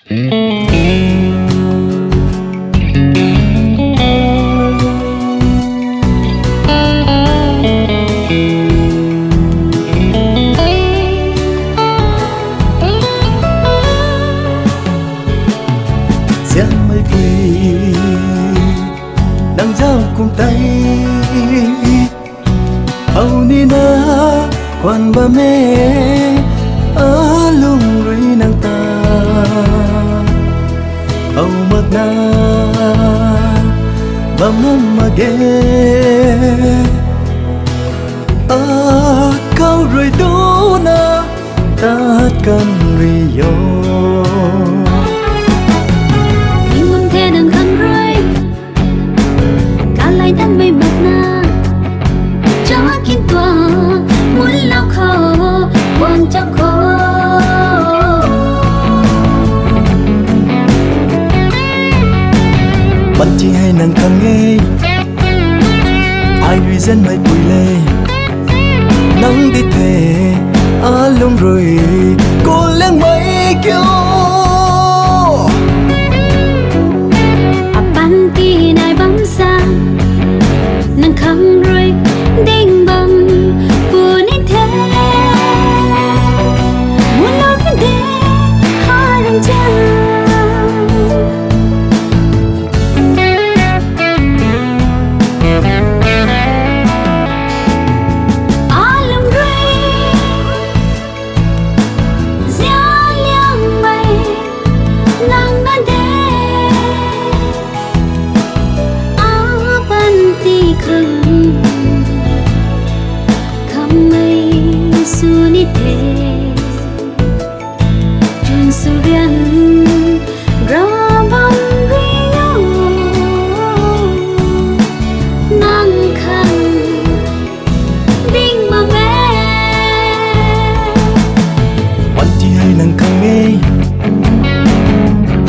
Giang mây quỳ đang giao cùng tay hầu ni na quan ba mẹ ở lung rui nàng ta hầu mật na ba mâm mà ghé câu rồi đủ na ta cần rio đang mây mặt na cho kín tòa muốn lao khó quan chắc khó bạn chỉ hay nàng thằng nghe ai vì dân mày bùi lê nắng đi thề lông rồi cô lên mấy kêu bạn tí này bấm xa nàng khăm rồi đinh bầm buồn ít thế muốn lâu cái đê hai đằng cha lưng rơi giá liang mây nàng đã đê ti khăng khăm mây su ni thế chun su rian ra băng rio nang khăng đinh mà mẹ bạn chỉ hay nàng khăng nghe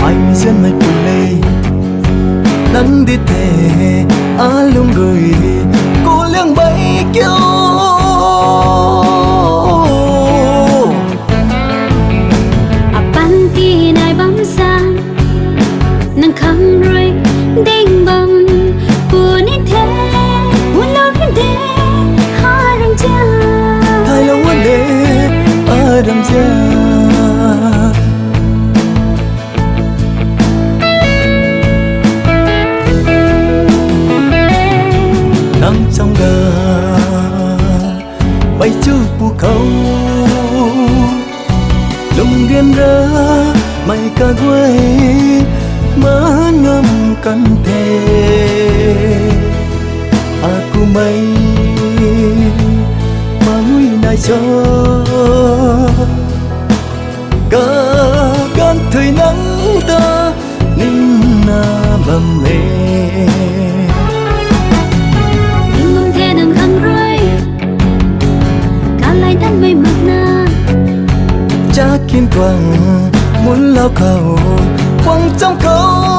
ai dân mày bùi lê nắng đi thề lung rồi cô liang bay kêu bạn tí này bấm xa nàng khăm rồi đinh bầm buồn ít thế muốn lâu đến đê hai đằng cha thay lâu vấn đề ở đằng xa nắng trong gà bay chu pu khâu lung điên ra mày ca quay má ngâm căn thề aku mày mà nguy nai cho cả gan thời nắng ta ninh na bầm mê đang mây mặt na chắc kín quăng muốn lao khẩu quăng trong câu